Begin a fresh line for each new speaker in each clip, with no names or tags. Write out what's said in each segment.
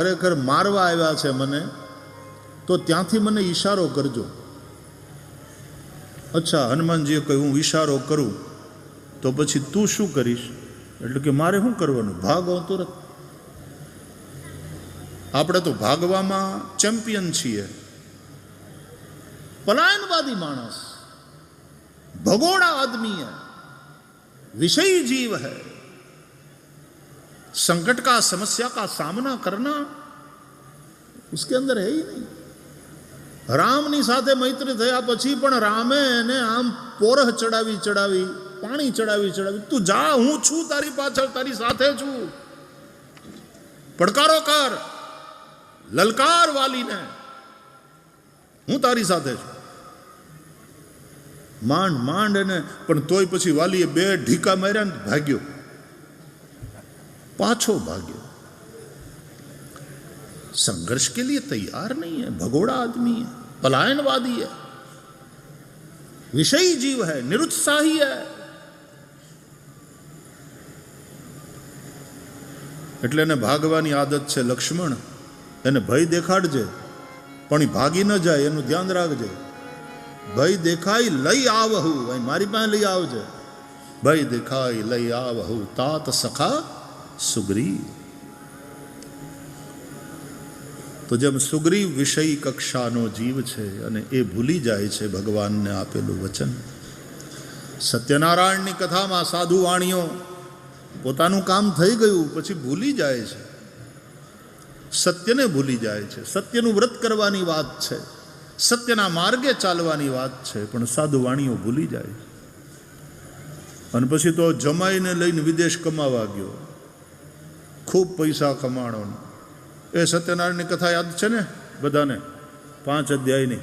ખરેખર મારવા આવ્યા છે મને, તો ત્યાંથી મને ઈશારો કરજો. અચ્છા, હનુમાનજીએ કહ્યું હું ઈશારો કરું તો પછી તું શું કરીશ? એટલે કે મારે શું કરવાનું, ભાગો તુરત. આપણે તો ભાગવામાં ચેમ્પિયન છીએ. પલાયનવાદી માણસ, ભગોड़ा आदमी है, विषयी जीव है. संकट का, समस्या का सामना करना उसके अंदर है ही नहीं. રામની સાથે મૈત્રી થયા પછી પણ રામે એને આમ પોરહ ચડાવી ચડાવી, પાણી ચડાવી ચડાવી, તું જા, હું છું તારી પાછળ, તારી સાથે છું, પડકારો કર, લલકાર વાલીને, હું તારી સાથે છું. માંડ માંડ એને, પણ તોય પછી વાલીએ બે ઢીકા માર્યા ને ભાગ્યો, પાછો ભાગ્યો. संघर्ष के लिए तैयार नहीं है, भगोड़ा आदमी है, पलायनवादी है, विषयी जीव है, निरुत्साही है. એટલે એને ભાગવાની આદત છે. લક્ષ્મણ, એને ભય દેખાડજે પણ એ ભાગી ન જાય એનું ધ્યાન રાખજે. ભય દેખાય લઈ આવહુ, મારી પાસે લઈ આવજે. ભય દેખાય લઈ આવહુ તાત સખા સુગ્રીવ. તો જેમ સુગ્રીવ વિષયી કક્ષાનો જીવ છે અને એ ભૂલી જાય છે ભગવાનને આપેલું વચન. સત્યનારાયણની કથામાં સાધુ વાણીઓ પોતાનું કામ થઈ ગયું પછી ભૂલી જાય છે, સત્યને ભૂલી જાય છે. સત્યનું વ્રત કરવાની વાત છે, સત્યના માર્ગે ચાલવાની વાત છે, પણ સાધુ વાણીઓ ભૂલી જાય. અને પછી તો જમાઈને લઈને વિદેશ કમાવા ગયો, ખૂબ પૈસા કમાણો. એ સત્યનારાયણની કથા યાદ છે ને બધાને, 5 અધ્યાયની,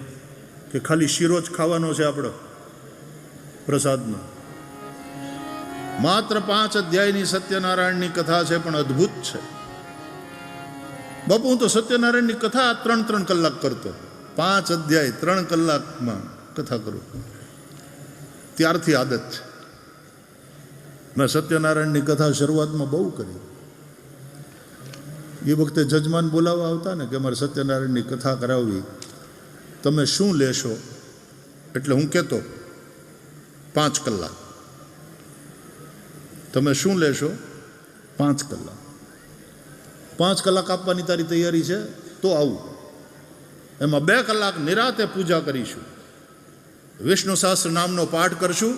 કે ખાલી શીરો જ ખાવાનો છે આપણો પ્રસાદનો. માત્ર 5 અધ્યાયની સત્યનારાયણની કથા છે, પણ અદ્ભુત છે. બાપુ, હું તો સત્યનારાયણની કથા 3-3 કલાક કરતો. 5 અધ્યાય 3 કલાકમાં કથા કરું, ત્યારથી આદત છે. મેં સત્યનારાયણની કથા શરૂઆતમાં બહુ કરી. એ વખતે જજમાન બોલાવવા આવતા ને કે અમારે સત્યનારાયણની કથા કરાવવી, તમે શું લેશો? એટલે હું કહેતો 5 કલાક. તમે શું લેશો? 5 કલાક. 5 કલાક આપવાની તારી તૈયારી છે તો આવું. એમાં 2 કલાક નિરાતે પૂજા કરીશું, વિષ્ણુ સહસ્ત્ર નામનો પાઠ કરશું,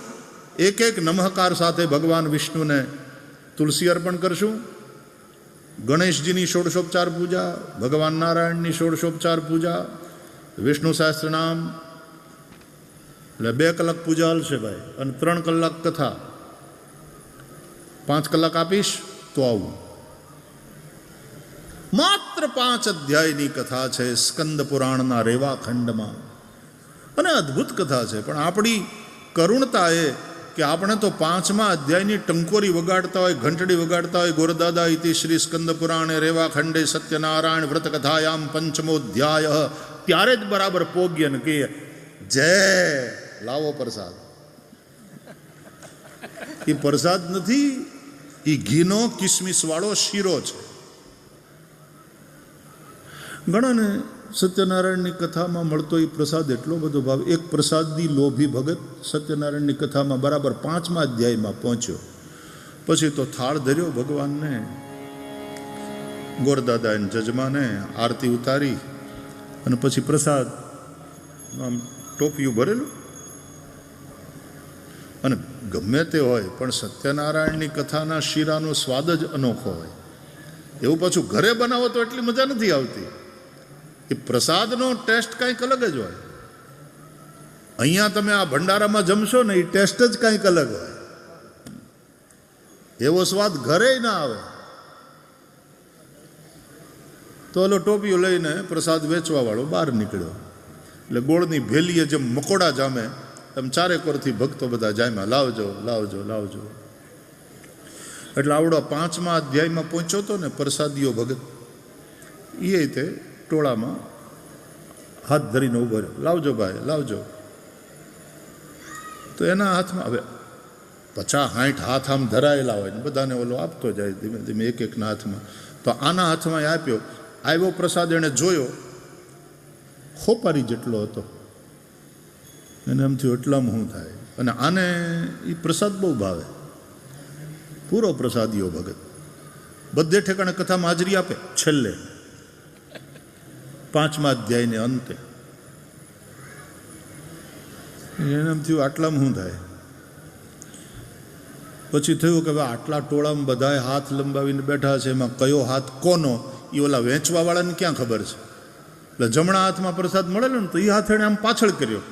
એક નમઃકાર સાથે ભગવાન વિષ્ણુને તુલસી અર્પણ કરશું, ગણેશજીની ષોડશોપચાર પૂજા, ભગવાન નારાયણની ષોડશોપચાર પૂજા, વિષ્ણુ સહસ્ત્ર નામ. એટલે 2 કલાક પૂજા હાલશે ભાઈ, અને 3 કલાક કથા. 5 કલાક આપીશ તો આવું. માત્ર 5 અધ્યાયની કથા છે સ્કંદ પુરાણના રેવા ખંડમાં, અને અદ્ભુત કથા છે. પણ આપણી કરુણતા એ કે આપણે તો 5મા અધ્યાયની ટંકોરી વગાડતા હોય, ઘંટડી વગાડતા હોય, ગોરદાદા ઇતિ શ્રી સ્કંદ પુરાણે રેવા ખંડે સત્યનારાયણ વ્રત કથાયામ 5મો અધ્યાય, ત્યારે જ બરાબર પોગ્ય ને કહીએ જય, લાવો પ્રસાદ. એ પ્રસાદ નથી, એ ઘીનો કિસમિસ વાળો શીરો છે. ઘણાને સત્યનારાયણની કથામાં મળતો એ પ્રસાદ એટલો બધો ભાવ. એક પ્રસાદી લોભી ભગત સત્યનારાયણની કથામાં બરાબર 5મા અધ્યાયમાં પહોંચ્યો, પછી તો થાળ ધર્યો ભગવાનને. ગોરદાદા એને જજમાને આરતી ઉતારી અને પછી પ્રસાદ આમ ટોપિયું ભરેલું. અને ગમે તે હોય પણ સત્યનારાયણની કથાના શીરાનો સ્વાદ જ અનોખો હોય. એવું પાછું ઘરે બનાવો તો એટલી મજા નથી આવતી. એ પ્રસાદનો ટેસ્ટ કંઈક અલગ જ હોય. અહીંયા તમે આ ભંડારામાં જમશો ને, એ ટેસ્ટ જ કંઈક અલગ હોય. એવો સ્વાદ ઘરે ના આવે. તો ઓલો ટોપીઓ લઈને પ્રસાદ વેચવા વાળો બહાર નીકળ્યો. એટલે ગોળની ભેલીએ જેમ મકોડા જામે એમ ચારેકોરથી ભક્તો બધા જામ્યા, લાવજો લાવજો લાવજો. એટલે આવડો 5મા અધ્યાયમાં પહોંચ્યો હતો ને પ્રસાદીઓ ભગત, એ તે ટોળામાં હાથ ધરીને ઉભો રહ્યો, લાવજો ભાઈ લાવજો. તો એના હાથમાં હવે 50-60 હાથ આમ ધરાયેલા હોય ને બધાને ઓલો આપતો જાય ધીમે ધીમે એક એકના હાથમાં. તો આના હાથમાં આપ્યો આવ્યો પ્રસાદ એણે જોયો, ખોપારી જેટલો હતો. એને એમ થયું એટલામાં શું થાય, અને આને એ પ્રસાદ બહુ ભાવે, પૂરો પ્રસાદીઓ ભગત. બધે ઠેકાણે કથામાં હાજરી આપે, છેલ્લે 5મા અધ્યાયને અંતે. એને એમ થયું આટલામાં શું થાય. પછી થયું કે ભાઈ આટલા ટોળામાં બધાએ હાથ લંબાવીને બેઠા છે, એમાં કયો હાથ કોનો એ ઓલા વેચવાવાળાને ક્યાં ખબર છે. એટલે જમણા હાથમાં પ્રસાદ મળેલો ને તો એ હાથ એણે આમ પાછળ કર્યો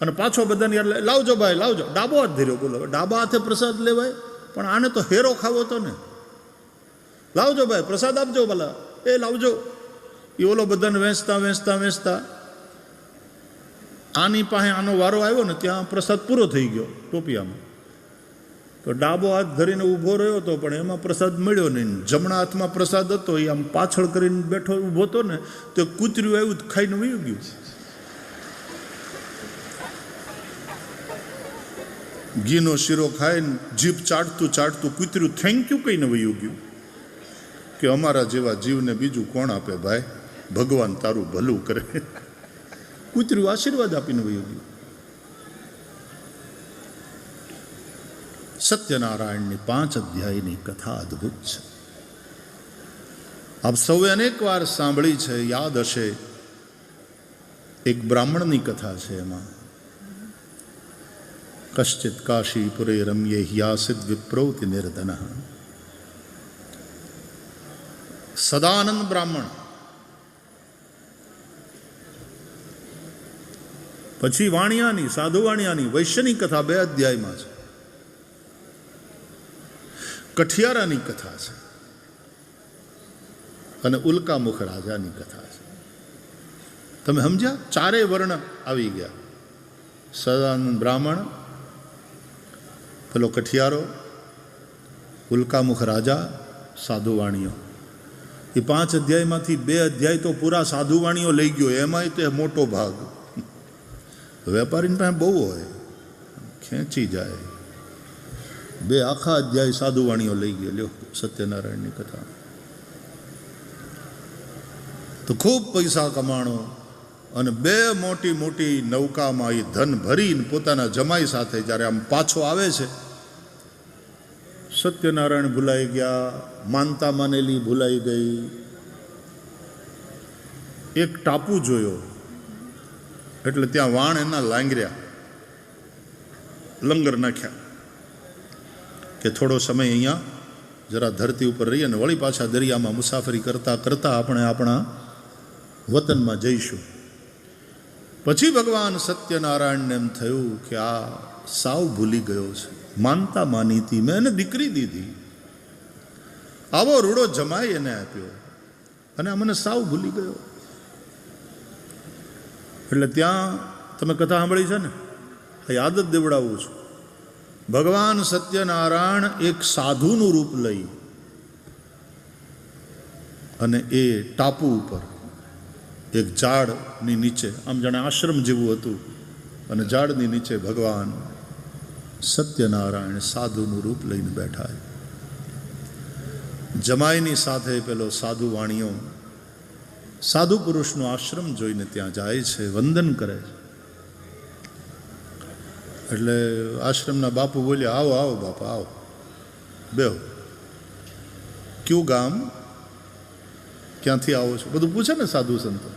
અને પાછો બધાને યાર લાવજો ભાઈ લાવજો, ડાબો હાથ ધર્યો. બોલો ડાબા હાથે પ્રસાદ લેવાય, પણ આને તો હેરો ખાવો હતો ને. લાવજો ભાઈ પ્રસાદ આપજો, ભલા એ લાવજો. એ ઓલો બધાને વેચતા વેચતા વેચતા આની પાસે આનો વારો આવ્યો ને ત્યાં પ્રસાદ પૂરો થઈ ગયો ટોપિયામાં. તો ડાબો હાથ ધરીને ઊભો રહ્યો હતો, પણ એમાં પ્રસાદ મળ્યો નહીં. જમણા હાથમાં પ્રસાદ હતો, એ આમ પાછળ કરીને બેઠો ઊભો હતો ને, તો કૂતર્યું આવ્યું ખાઈને વયું ગયું. ઘીનો શીરો ખાઈને જીભ ચાટતું ચાટતું કૂતર્યું થેન્ક યુ કહીને વયું ગયું કે અમારા જેવા જીવને બીજું કોણ આપે ભાઈ, ભગવાન તારું ભલું કરે. કૂતર્યું આશીર્વાદ આપીને વયું ગયું. સત્યનારાયણની 5 અધ્યાયની કથા અદ્ભુત છે. આપ સૌએ અનેક વાર સાંભળી છે, યાદ હશે. એક બ્રાહ્મણની કથા છે. એમાં કશ્ચિત કાશીપુરે રમ્યે યાસિદ વિપ્રોતિ નિર્ધન. સદાનંદ બ્રાહ્મણ. પછી વાણિયાની, સાધુ વાણિયાની, વૈશ્યની કથા 2 અધ્યાયમાં છે. કઠિયારાની કથા છે અને ઉલ્કામુખ રાજાની કથા છે. તમે સમજ્યા? 4 વર્ણ આવી ગયા. સદાનંદ બ્રાહ્મણ, પેલો કઠિયારો, ઉલ્કામુખ રાજા, સાધુવાણીઓ. એ 5 અધ્યાયમાંથી 2 અધ્યાય તો પૂરા સાધુવાણીઓ લઈ ગયો. એમાંય તે મોટો ભાગ વેપારીની પાસે બહુ હોય, ખેંચી જાય. 2 આખા અધ્યાય સાધુવાણીઓ લઈ ગયો. લ્યો સત્યનારાયણની કથા. તો ખૂબ પૈસા કમાણો અને 2 મોટી મોટી નૌકામાં એ ધન ભરીને પોતાના જમાઈ સાથે જ્યારે આમ પાછો આવે છે, સત્યનારાયણ ભૂલાઈ ગયા, માનતા માનેલી ભૂલાઈ ગઈ. એક ટાપુ જોયો એટલે ત્યાં વાણ એના લાંગર્યા, લંગર નાખ્યા કે થોડો સમય અહીંયા જરા ધરતી ઉપર રહીએ ને વળી પાછા દરિયામાં મુસાફરી કરતા કરતા આપણે આપણા વતનમાં જઈશું. પછી ભગવાન સત્યનારાયણને એમ થયું કે આ સાવ ભૂલી ગયો છે. માનતા માની હતી, મેં એને દીકરી દીધી, આવો રૂડો જમાઈ એને આપ્યો અને આ મને સાવ ભૂલી ગયો. એટલે ત્યાં તમે કથા સાંભળી છે ને, યાદ જ દેવડાવું છું. ભગવાન સત્યનારાયણ એક સાધુનું રૂપ લઈ અને એ ટાપુ ઉપર એક ઝાડની નીચે, આમ જાણે આશ્રમ જેવું હતું, અને ઝાડની નીચે ભગવાન સત્યનારાયણ સાધુનું રૂપ લઈને બેઠા. જમાઈની સાથે પેલો સાધુ વાણીઓ સાધુ પુરુષનો આશ્રમ જોઈને ત્યાં જાય છે, વંદન કરે છે. એટલે આશ્રમના બાપુ બોલ્યા, આવો આવો બાપા આવો, બેહો. કયું ગામ, ક્યાંથી આવો છો, બધું પૂછે ને સાધુ સંતો.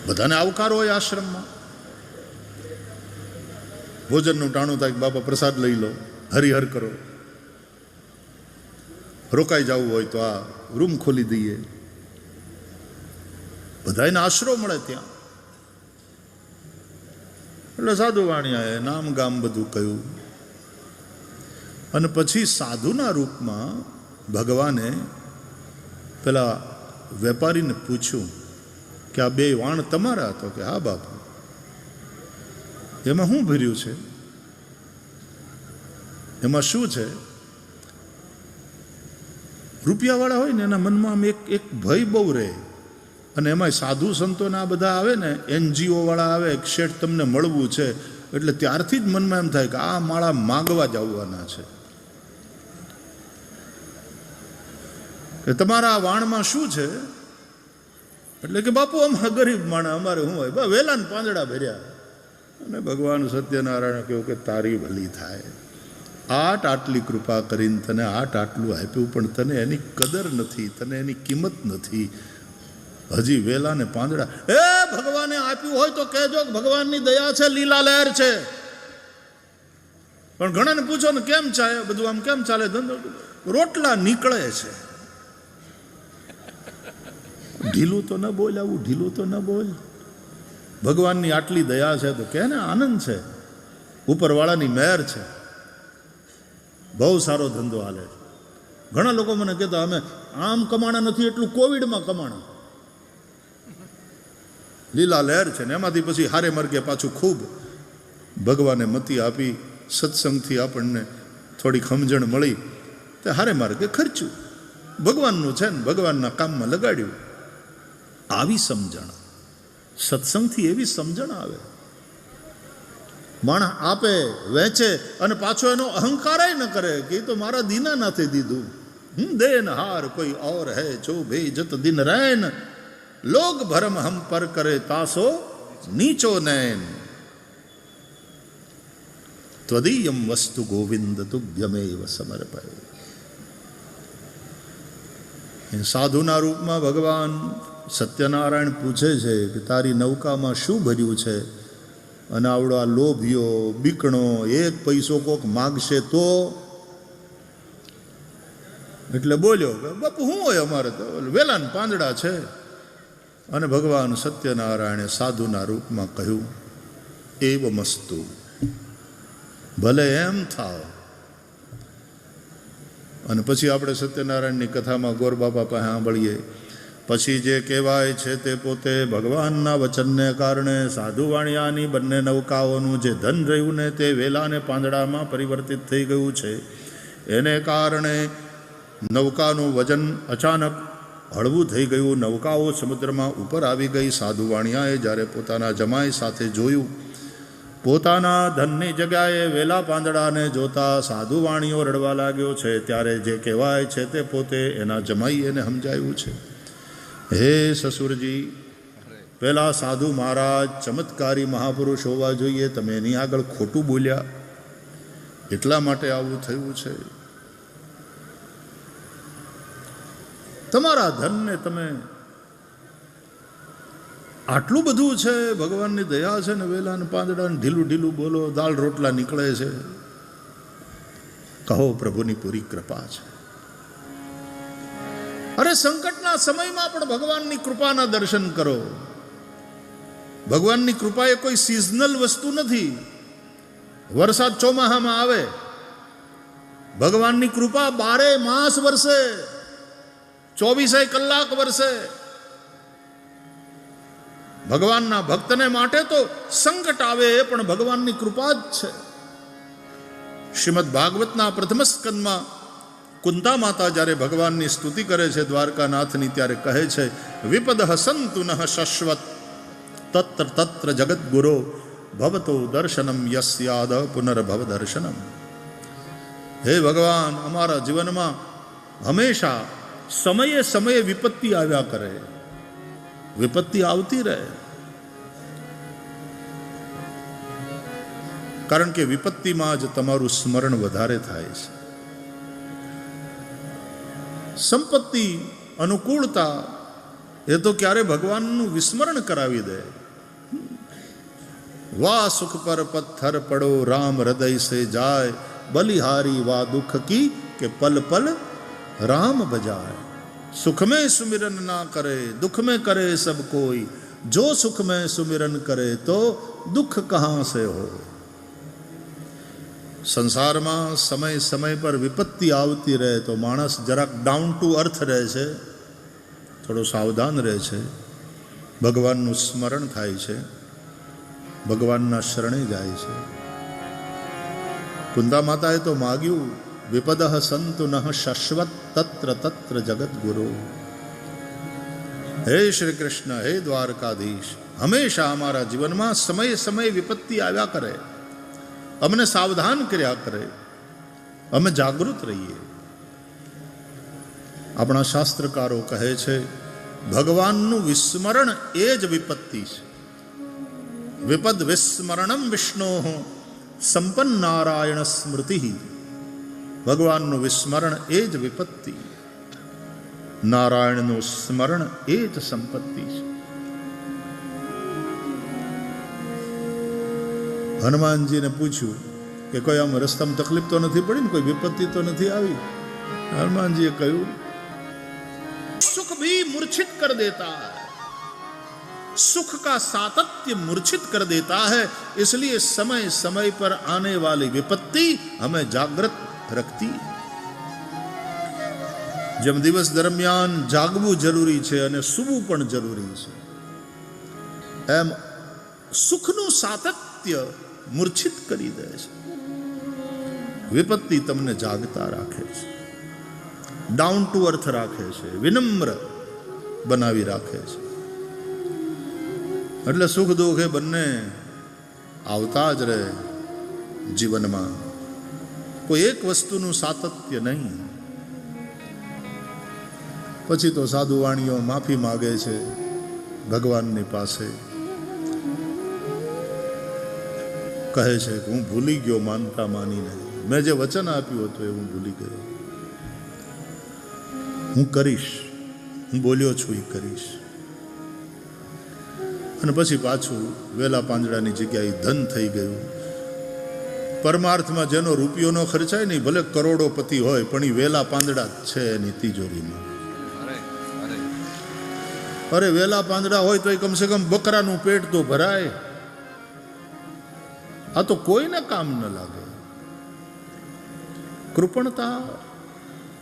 બધાને આવકાર હોય આશ્રમમાં. ભોજનનું ટાણું થાય, બાપા પ્રસાદ લઈ લો, હરિહર કરો. રોકાઈ જવું હોય તો આ રૂમ ખોલી દઈએ. બધાને આશરો મળે ત્યાં. એટલે સાધુ વાણિયાએ નામ ગામ બધું કહ્યું અને પછી સાધુના રૂપમાં ભગવાને પેલા વેપારીને પૂછ્યું કે આ 2 વાણ તમારા? તો કે હા બાપુ. એમાં શું ભર્યું છે, એમાં શું છે? રૂપિયાવાળા હોય ને એના મનમાં આમ એક ભય બહુ રહે. અને એમાં સાધુ સંતોના બધા આવે ને, NGO વાળા આવે, શેઠ તમને મળવું છે, એટલે ત્યારથી જ મનમાં એમ થાય કે આ માળા માગવા જ આવવાના છે. કે તમારા વાણમાં શું છે? એટલે કે બાપુ અમારા ગરીબ માણસ, અમારે શું હોય, વેલા ને પાંદડા ભર્યા. અને ભગવાન સત્યનારાયણ કહ્યું કે તારી ભલી થાય, આટલી કૃપા કરીને તને આટલું આપ્યું, પણ તને એની કદર નથી, તને એની કિંમત નથી, હજી વેલા ને પાંદડા. એ ભગવાને આપ્યું હોય તો કહેજો ભગવાનની દયા છે, લીલા લહેર છે. પણ ઘણાને પૂછો ને કેમ ચાલે બધું, આમ કેમ ચાલે ધંધો? રોટલા નીકળે છે. ઢીલું તો ન બોલ, આવું ઢીલું તો ન બોલ. ભગવાનની આટલી દયા છે તો કે ને આનંદ છે, ઉપરવાળાની મહેર છે, બહુ સારો ધંધો હાલે છે. ઘણા લોકો મને કહેતા અમે આમ કમાણા નથી એટલું કોવિડમાં કમાણા. લીલા લહેર છે ને એમાંથી પછી હારે માર્ગે પાછું ખૂબ ભગવાને મતી આપી, સત્સંગથી આપણને થોડી સમજણ મળી, તે હારે માર્ગે ખર્ચ્યું. ભગવાનનું છે ને ભગવાનના કામમાં લગાડ્યું. આવી સમજણ, સત્સંગથી એવી સમજણ આવે. માણસ આપે, વેચે અને પાછો એનો અહંકાર ન કરે કે એ તો મારા દીના નાથે દીધું. દેન હાર કોઈ ઓર હૈ જો ભેજત દિન રૈન, લોગ ભરમ હમ પર કરે તાસો નીચો નૈન. ત્વદીયમ વસ્તુ ગોવિંદ તુભ્યમેવ સમર્પય. સાધુના રૂપમાં ભગવાન સત્યનારાયણ પૂછે છે કે તારી નૌકામાં શું ભર્યું છે? અને આવડો આ લોભિયો બીકણો એક પૈસો કોક માગશે તો? એટલે બોલ્યો કે બાપુ શું હોય અમારે તો વેલા ને પાંદડા છે. અને ભગવાન સત્યનારાયણે સાધુના રૂપમાં કહ્યું એવ મસ્તુ, ભલે એમ થાવ. અને પછી આપણે સત્યનારાયણની કથામાં ગોરબાપા પાસે સાંભળીએ, પછી જે કહેવાય છે તે પોતે ભગવાનના વચનને કારણે સાધુવાણિયાની બંને નૌકાઓનું જે ધન રહ્યું ને તે વેલા ને પાંદડામાં પરિવર્તિત થઈ ગયું છે. એને કારણે નૌકાનું વજન અચાનક હળવું થઈ ગયું. નૌકાઓ સમુદ્રમાં ઉપર આવી ગઈ. સાધુવાણિયાએ જ્યારે પોતાના જમાઈ સાથે જોયું, પોતાના ધનની જગ્યાએ વેલા પાંદડાને જોતા સાધુવાણીઓ રડવા લાગ્યો છે. ત્યારે જે કહેવાય છે તે પોતે એના જમાઈ એને સમજાયું છે. હે સસુરજી, પેલા સાધુ મહારાજ ચમત્કારી મહાપુરુષ હોવા જોઈએ, તમે એની આગળ ખોટું બોલ્યા, એટલા માટે આવું થયું છે. તમારા ધનને તમે આટલું બધું છે, ભગવાનની દયા છે ને વેલા ને પાંદડા ને ઢીલું ઢીલું બોલો, દાળ રોટલા નીકળે છે. કહો પ્રભુની પૂરી કૃપા છે. અરે સંકટના સમયમાં પણ ભગવાનની કૃપાના દર્શન કરો. ભગવાનની કૃપા એ કોઈ સિઝનલ વસ્તુ નથી. વરસાદ ચોમાહામાં આવે, ભગવાનની કૃપા 12 માસ વરસે, 24 કલાક વરસે. ભગવાનના ભક્તને માટે તો સંકટ આવે એ પણ ભગવાનની કૃપા જ છે. શ્રીમદ ભાગવતના પ્રથમ સ્કંદમાં કુંતા માતા જ્યારે ભગવાનની સ્તુતિ કરે છે દ્વારકાનાથની, ત્યારે કહે છે વિપદ સંતુ નઃ શશ્વત તત્ર તત્ર જગદગુરો ભવતો દર્શનમ યસ્યાદ પુનર્ભવ દર્શનમ. હે ભગવાન, અમારા જીવનમાં હંમેશા સમયે સમયે વિપત્તિ આવ્યા કરે, વિપત્તિ આવતી રહે. કારણ કે વિપત્તિમાં જ તમારું સ્મરણ વધારે થાય છે. સંપત્તિ, અનુકૂળતા એ તો ક્યારે ભગવાનનું વિસ્મરણ કરાવી દે. વા સુખ પર પથ્થર પડો રામ હૃદય સે જાય, બલિહારી વા દુઃખ કી કે પલ પલ राम बजाए. सुख में सुमिरन ना करे दुख में करे सब कोई, जो सुख में सुमिरन करे तो दुख कहाँ से हो. સંસારમાં સમય સમય પર વિપત્તિ આવતી રહે તો માણસ જરાક ડાઉન ટુ અર્થ રહે છે, થોડો સાવધાન રહે છે, ભગવાનનું સ્મરણ થાય છે, ભગવાનના શરણે જાય છે. કુંતા માતાએ તો માગ્યું વિપદ સંતુ નઃ શશ્વત તત્ર તત્ર જગદગુરુ. હે શ્રી કૃષ્ણ, હે દ્વારકાધીશ, હંમેશા અમારા જીવનમાં સમયે સમયે વિપત્તિ આવ્યા કરે, અમને સાવધાન કર્યા કરે, અમે જાગૃત રહીએ. આપણા શાસ્ત્રકારો કહે છે ભગવાનનું વિસ્મરણ એ જ વિપત્તિ છે. વિપદ વિસ્મરણમ વિષ્ણો સંપન્ન નારાયણ સ્મૃતિ. ભગવાનનું વિસ્મરણ એ જ વિપત્તિ, નારાયણનું સ્મરણ એ જ સંપત્તિ છે. હનુમાનજીને પૂછ્યું કે કોઈ આમ રસ્તામાં તકલીફ તો નથી પડી ને, કોઈ વિપત્તિ તો નથી આવી? હનુમાનજીએ કહ્યું सुख भी मूर्छित कर देता है, सुख का सातत्य मूर्छित कर देता है, इसलिए समय समय पर आने वाली विपत्ति हमें जागृत रखती है. જેમ દિવસ દરમિયાન જાગવું જરૂરી છે અને સૂવું પણ જરૂરી છે, એમ સુખનું સાતત્ય મૂર્છિત કરી દે છે. વિપત્તિ તમને જાગતા રાખે છે, ડાઉન ટુ અર્થ રાખે છે, વિનમ્ર બનાવી રાખે છે. એટલે સુખ દુઃખ એ બંને આવતા જ રહે જીવનમાં, કોઈ એક વસ્તુનું સાતત્ય નહીં. પછી તો સાધુ વાણીઓ માફી માગે છે ભગવાનની પાસે, કહે છે કે હું ભૂલી ગયો માનતા માનીને, મેં જે વચન આપ્યું હતું એ હું ભૂલી ગયો, હું કરીશ, હું બોલ્યો છું એ કરીશ. અને પછી પાછું વેલા પાંદડાની જગ્યાએ ધન થઈ ગયું. પરમાર્થમાં જેનો રૂપિયો ન ખર્ચાય નહીં, ભલે કરોડોપતિ હોય, પણ એ વેલા પાંદડા જ છે એની તિજોરીમાં. અરે વેલા પાંદડા હોય તો કમસે કમ બકરાનું પેટ તો ભરાય, આ તો કોઈને કામ ન લાગે. કૃપણતા,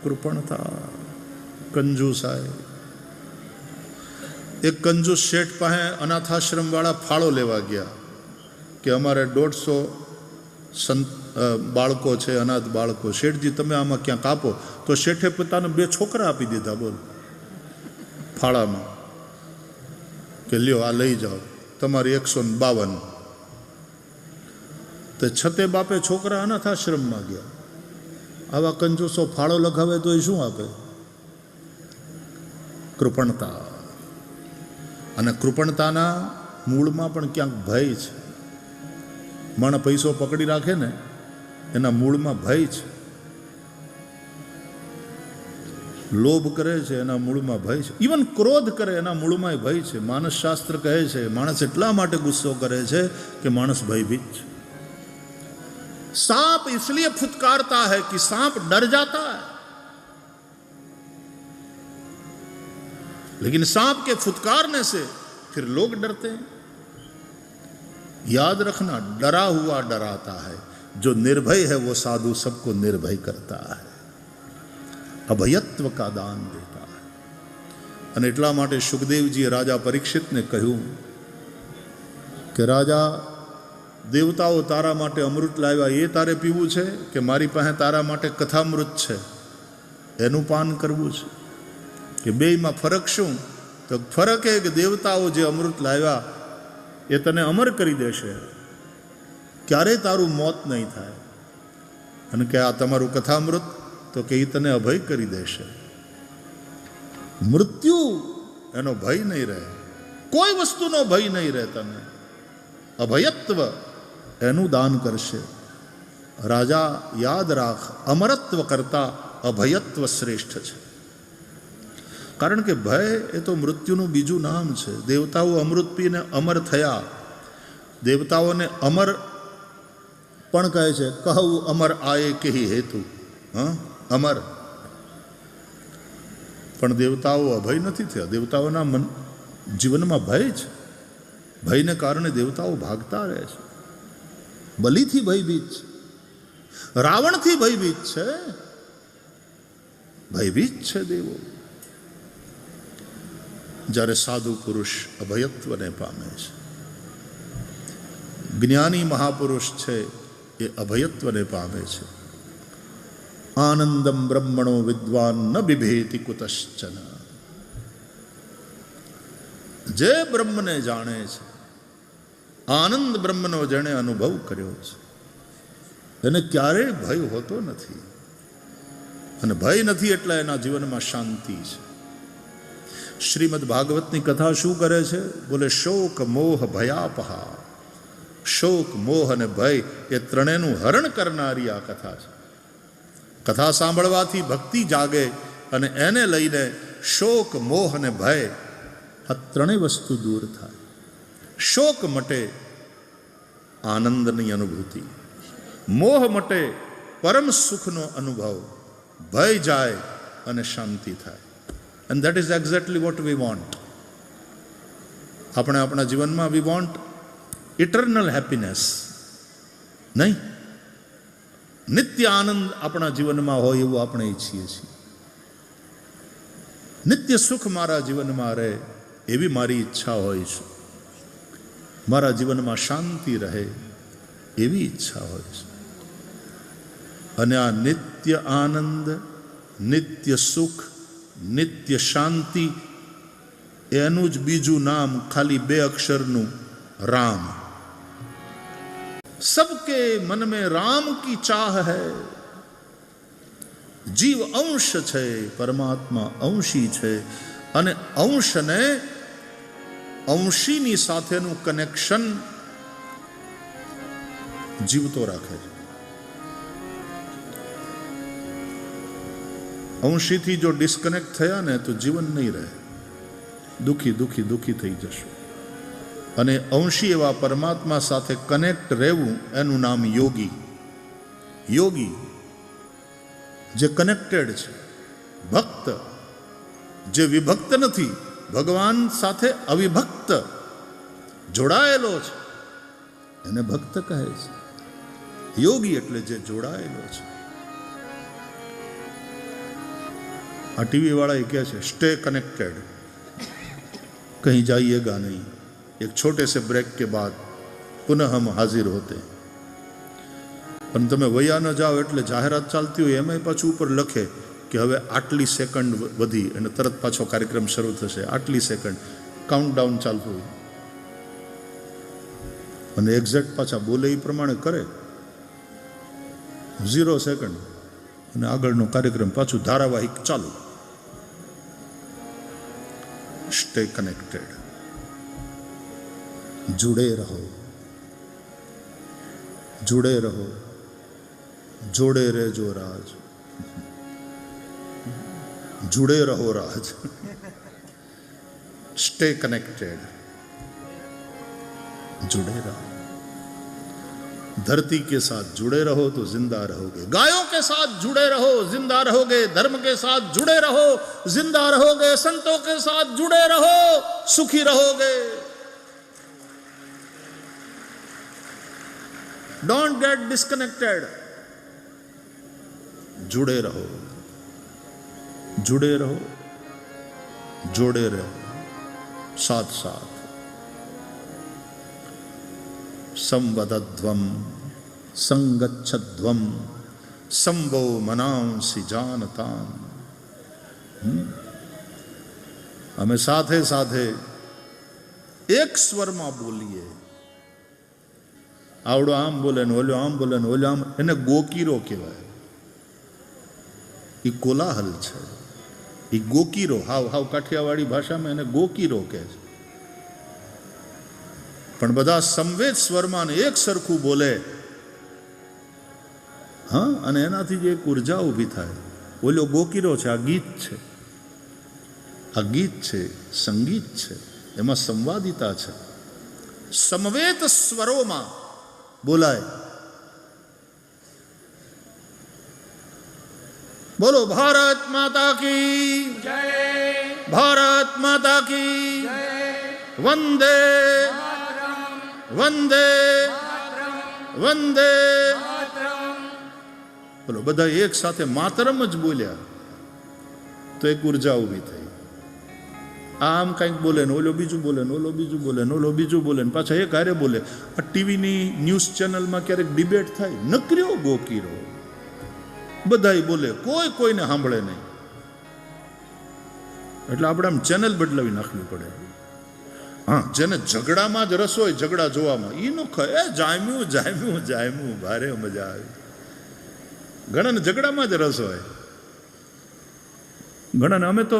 કૃપણતા, કંજૂસાય. એક કંજૂસ શેઠ પાસે અનાથાશ્રમ વાળા ફાળો લેવા ગયા કે અમારે 150 બાળકો છે, અનાથ બાળકો, શેઠજી તમે આમાં ક્યાંક આપો. તો શેઠે પોતાને 2 છોકરા આપી દીધા, બોલ, ફાળામાં, કે લ્યો આ લઈ જાઓ, તમારી 152. તો છતે બાપે છોકરા અનાથાશ્રમમાં ગયા. આવા કંજૂસો ફાળો લખાવે તો એ શું આપે? કૃપણતા. અને કૃપણતાના મૂળમાં પણ ક્યાંક ભય છે. માણસ પૈસો પકડી રાખે ને એના મૂળમાં ભય છે. લોભ કરે છે એના મૂળમાં ભય છે. ઇવન ક્રોધ કરે એના મૂળમાં ભય છે. માનસ શાસ્ત્ર કહે છે માણસ એટલા માટે ગુસ્સો કરે છે કે માણસ ભયભીત છે. सांप इसलिए फुतकारता है कि सांप डर जाता है, लेकिन सांप के फुतकारने से फिर लोग डरते हैं. याद रखना, डरा हुआ डराता है, जो निर्भय है वो साधु सबको निर्भय करता है, अभयत्व का दान देता है. અને એટલા માટે સુખદેવજીએ રાજા પરીક્ષિતને કહ્યું કે રાજા, દેવતાઓ તારા માટે અમૃત લાવ્યા, એ તારે પીવું છે કે મારી પાસે તારા માટે કથામૃત છે એનું પાન કરવું છે? કે બેયમાં ફરક શું? તો ફરક એ કે દેવતાઓ જે અમૃત લાવ્યા એ તને અમર કરી દેશે, ક્યારેય તારું મોત નહીં થાય. અને કે આ તમારું કથામૃત, તો કે એ તને અભય કરી દેશે, મૃત્યુ એનો ભય નહીં રહે, કોઈ વસ્તુનો ભય નહીં રહે તને, અભયત્વ એનું દાન કરશે. રાજા યાદ રાખ, અમરત્વ કરતા અભયત્વ શ્રેષ્ઠ છે. કારણ કે ભય એ તો મૃત્યુનું બીજું નામ છે. દેવતાઓ અમૃત પીને અમર થયા. દેવતાઓને અમર પણ કહે છે, કહું અમર આયે કેહી હેતુ. અમર. પણ દેવતાઓ અભય નથી થયા. દેવતાઓના જીવનમાં ભય છે. ભયને કારણે દેવતાઓ ભાગતા રહે છે. બલિથી ભયભીત છે, રાવણથી ભયભીત છે, ભયભીત છે દેવો. જ્યારે સાધુ પુરુષ અભયત્વને પામે છે, જ્ઞાની મહાપુરુષ છે એ અભયત્વને પામે છે. આનંદમ બ્રહ્મણો વિદ્વાન ન બિભેતિ કુતશ્ચન. જે બ્રહ્મને જાણે છે, આનંદ બ્રહ્મનો જેણે અનુભવ કર્યો છે, એને ક્યારેય ભય હોતો નથી. અને ભય નથી એટલે એના જીવનમાં શાંતિ છે. શ્રીમદ ભાગવતની કથા શું કરે છે? બોલે શોક મોહ ભયાપહા. શોક મોહ અને ભય એ ત્રણેયનું હરણ કરનારી આ કથા છે. કથા સાંભળવાથી ભક્તિ જાગે અને એને લઈને શોક મોહ અને ભય આ ત્રણેય વસ્તુ દૂર થાય. શોક મટે, આનંદની અનુભૂતિ. મોહ મટે, પરમ સુખનો અનુભવ. ભય જાય અને શાંતિ થાય. And that is exactly what we want. આપણે આપણા જીવનમાં વી વોન્ટ ઇટર્નલ હેપીનેસ, નહીં? નિત્ય આનંદ આપણા જીવનમાં હોય એવું આપણે ઈચ્છીએ છીએ. નિત્ય સુખ મારા જીવનમાં રહે એવી મારી ઈચ્છા હોય છે. મારા જીવનમાં શાંતિ રહે એવી ઈચ્છા હોય છે. અને આ નિત્ય આનંદ, નિત્ય સુખ, નિત્ય શાંતિ એનું જ બીજું નામ ખાલી 2 અક્ષરનું રામ. सबके मन में राम की चाह है. જીવ અંશ છે, પરમાત્મા અંશી છે, અને અંશને અંશીની સાથેનું કનેક્શન જીવતો રાખે છે. અંશીથી જો ડિસ્કનેક્ટ થયા ને તો જીવન નહીં રહે. દુઃખી દુઃખી દુઃખી થઈ જશે. અને અંશી એવા પરમાત્મા સાથે કનેક્ટ રહેવું એનું નામ યોગી. યોગી જે કનેક્ટેડ છે. ભક્ત જે વિભક્ત નથી, ભગવાન સાથે અવિભક્ત જોડાયેલો છે, એને ભક્ત કહે છે. યોગી એટલે જે જોડાયેલો છે. આ ટીવી વાળા એ કહે છે સ્टे कनेक्टेड, कहीं जाइएगा नहीं, एक छोटे से ब्रेक के बाद पुनः हम हाजिर होते. પણ તમે વયા ન જાઓ એટલે જાહેરાત ચાલતી હોય એમાંય પાછું ઉપર લખે કે હવે આટલી સેકન્ડ વધી અને તરત પાછો કાર્યક્રમ શરૂ થશે. આટલી સેકન્ડ કાઉન્ટડાઉન ચાલતું હોય અને એક્ઝેક્ટ પાછા બોલે એ પ્રમાણે કરે. 0 સેકન્ડ અને આગળનો કાર્યક્રમ પાછું ધારાવાહિક ચાલુ. સ્ટે કનેક્ટેડ, जुड़े रहो, जुड़े रहो, जोड़े रहो राज, जुड़े रहो राज. स्टे कनेक्टेड, जुड़े रहो. धरती के साथ जुड़े रहो तो जिंदा रहोगे. गायों के साथ जुड़े रहो, जिंदा रहोगे. धर्म के साथ जुड़े रहो, जिंदा रहोगे. संतों के साथ जुड़े रहो, सुखी रहोगे. Don't get disconnected. जुड़े रहो, जुड़े रहो, जोड़े रहो, साथ साथ. संवदध्वम संगच्छध्वम संभो मनांसि जानताम. हमें साथे साथे एक स्वर में बोलिए. आवड़ो आम बोले ने ओलो आम बोले ने ओलो आम, એને ગોકીરો કહેવાય. એ કોલાહલ છે. એ ગોકીરો હાવ હાવ કાઠિયાવાડી ભાષામાં એને ગોકીરો કહે છે. પણ બધા સંવેદ સ્વરમાં એક સરખું બોલે, હા, અને એનાથી જે એક ઉર્જા ઊભી થાય. ઓલો ગોકીરો છે, આ ગીત છે. આ ગીત છે, સંગીત છે, એમાં સંવાદિતા છે. સમવેત સ્વરોમાં બોલાય. બોલો ભારત માતા કી જય, ભારત માતા કી જય. વંદે વંદે વંદે. બોલો બધા એક સાથે માતરમ જ બોલ્યા તો એક ઉર્જા ઊભી થઈ. આમ કંઈક બોલે ને ઓલો બીજું બોલે ને ઓલો બીજું બોલે ને ઓલો બીજું બોલે ને પાછા એક હારે બોલે. આ ટીવીની ન્યૂઝ ચેનલમાં ક્યારેક ડિબેટ થાય, નકર્યો ગોકીરો, બધાય બોલે, કોઈ કોઈને સાંભળે નહીં. એટલે આપણે આમ ચેનલ બદલાવી નાખવી પડે. હા, જેને ઝઘડામાં જ રસ હોય, ઝઘડા જોવામાં, એનું એ જામ્યું જામ્યું જામ્યું, ભારે મજા આવી. ઘણાને ઝઘડામાં જ રસ હોય, ઘણાને અમે તો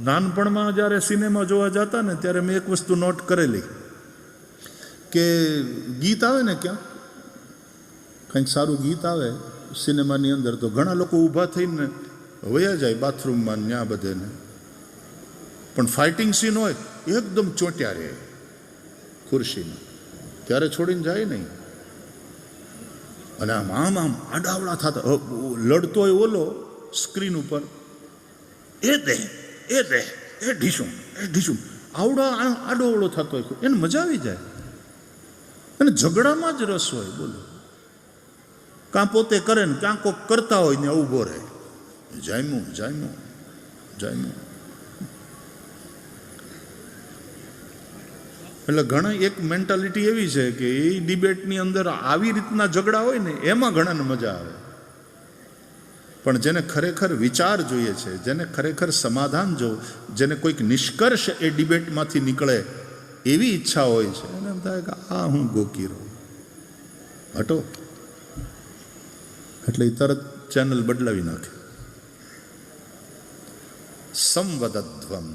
નાનપણમાં જ્યારે સિનેમા જોવા જતા ને ત્યારે મેં એક વસ્તુ નોટ કરેલી કે ગીત આવે ને ક્યાં કંઈક સારું ગીત આવે સિનેમાની અંદર તો ઘણા લોકો ઊભા થઈને વયા જાય બાથરૂમમાં ત્યાં બધેને, પણ ફાઇટિંગ સીન હોય એકદમ ચોંટ્યા રહે ખુરશીમાં, ત્યારે છોડીને જાય નહીં. અને આમ આમ આમ આડાવડા થતા લડતો હોય ઓલો સ્ક્રીન ઉપર, એ ઢીસું આવડા આડોવડો થતો હોય, એને મજા આવી જાય. અને ઝઘડામાં જ રસ હોય, બોલો. કાં પોતે કરે ને ક્યાં કોક કરતા હોય ને ઊભો રહે, જામ્યું. એટલે ઘણા એક મેન્ટાલિટી એવી છે કે એ ડિબેટની અંદર આવી રીતના ઝઘડા હોય ને એમાં ઘણાને મજા આવે. પણ જેને ખરેખર વિચાર જોઈએ છે, જેને ખરેખર સમાધાન જેને કોઈક નિષ્કર્ષ એ ડિબેટમાંથી નીકળે એવી ઈચ્છા હોય છે, એને એમ થાય કે આ હું ગોકી રહું, હટો. એટલે એ તરત ચેનલ બદલાવી નાખે. સંવદધ્વમ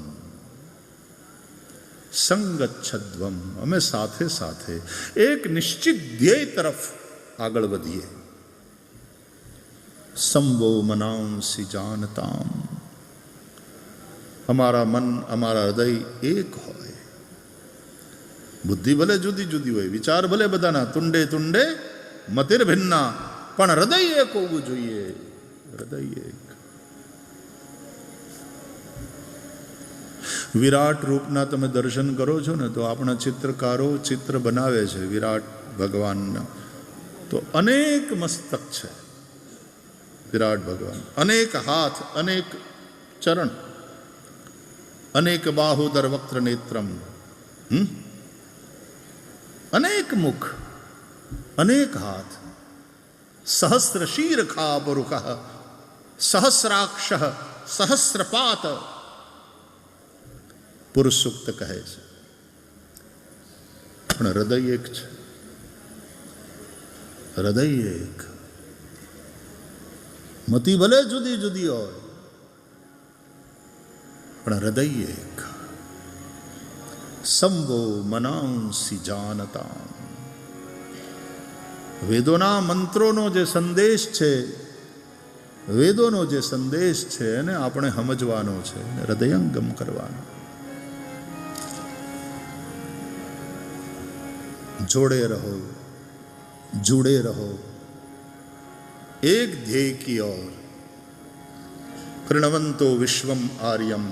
સંગચ્છધ્વમ, અમે સાથે સાથે એક નિશ્ચિત ધ્યેય તરફ આગળ વધીએ. સંવો મનાંસી જાનતામ, અમારા મન અમારા હૃદય એક હોય. બુદ્ધિ ભલે જુદી જુદી હોય, વિચાર ભલે બધાના તુંડે તુંડે મતિર ભિન્ના, પણ હૃદય એક હોવું જોઈએ. હૃદય એક. વિરાટ રૂપના તમે દર્શન કરો છો ને તો આપણા ચિત્રકારો ચિત્ર બનાવે છે વિરાટ ભગવાનના, તો અનેક મસ્તક છે વિરાટ ભગવાન, અનેક હાથ, અનેક ચરણ, અનેક બાહુદર વક્ત્ર નેત્રમ, અનેક મુખ, અનેક હાથ, સહસ્ર શીર્ખા પુરુષ, સહસ્રાક્ષ, સહસ્રપાત, પુરુષ સૂક્ત કહે છે. પણ હૃદય એક છે, હૃદય એક. મતિ ભલે જુદી જુદી હોય પણ હૃદય એક. સંવો મનાંસી જાનતા, વેદોના મંત્રોનો જે સંદેશ છે, વેદોનો જે સંદેશ છે એને આપણે સમજવાનો છે, હૃદયંગમ કરવાનો. जोड़े रहो, जुड़े रहो एक ध्येय की ओर. कृणवंतो विश्वम आर्यम,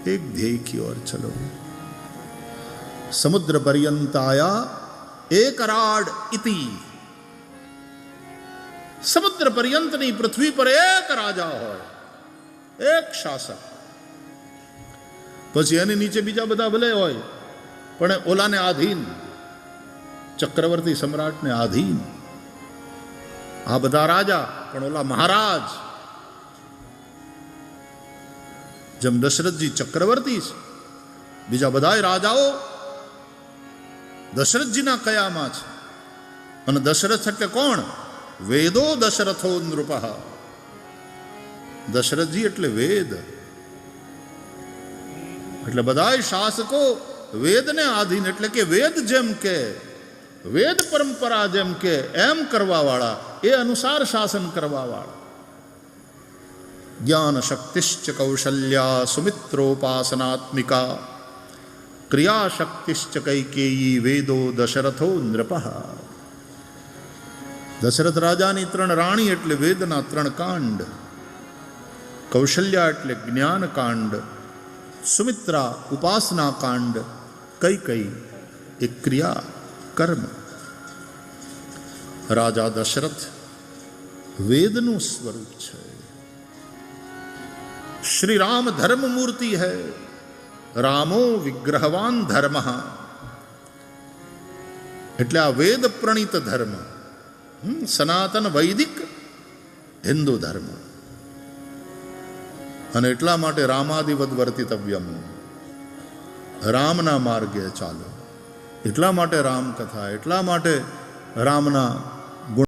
एक ध्येय की ओर चलो. समुद्र पर्यंत आया एक राड इति, समुद्र पर्यंत नहीं, पृथ्वी पर एक राजा हो, एक शासक. પછી એની નીચે બીજા બધા ભલે હોય પણ ઓલાને આધીન, ચક્રવર્તી સમ્રાટને આધીન. આ બધા રાજા પણ ઓલા મહારાજ. જેમ દશરથજી ચક્રવર્તી છે, બીજા બધા રાજાઓ દશરથજીના કયામાં છે. અને દશરથ એટલે કોણ? વેદો દશરથો નૃપઃ. દશરથજી એટલે વેદ. એટલે બધા શાસકો વેદને આધીન, એટલે કે વેદ જેમ કે, વેદ પરંપરા જેમ કે એમ કરવા વાળા, એ અનુસાર શાસન કરવા વાળા. જ્ઞાન શક્તિશ્ચ કૌશલ્યા સુમિત્રોપાસનાત્મિકા, ક્રિયા શક્તિશ્ચ કૈકેયી વેદો દશરથો નૃપઃ. દશરથ રાજાની 3 રાણી એટલે વેદના 3 કાંડ. કૌશલ્યા એટલે જ્ઞાન કાંડ, સુમિત્રા ઉપાસના કાંડ, કઈ એક ક્રિયા કર્મ. રાજા દશરથ વેદનું સ્વરૂપ છે. શ્રી રામ ધર્મ મૂર્તિ है, રામો વિગ્રહવાન ધર્મ. એટલે આ વેદ પ્રણીત ધર્મ, સનાતન વૈદિક હિન્દુ ધર્મ. અને એટલા માટે રામાદિવદ વર્તિતવ્યમ, રામના માર્ગે ચાલો. એટલા માટે રામકથા, એટલા માટે રામના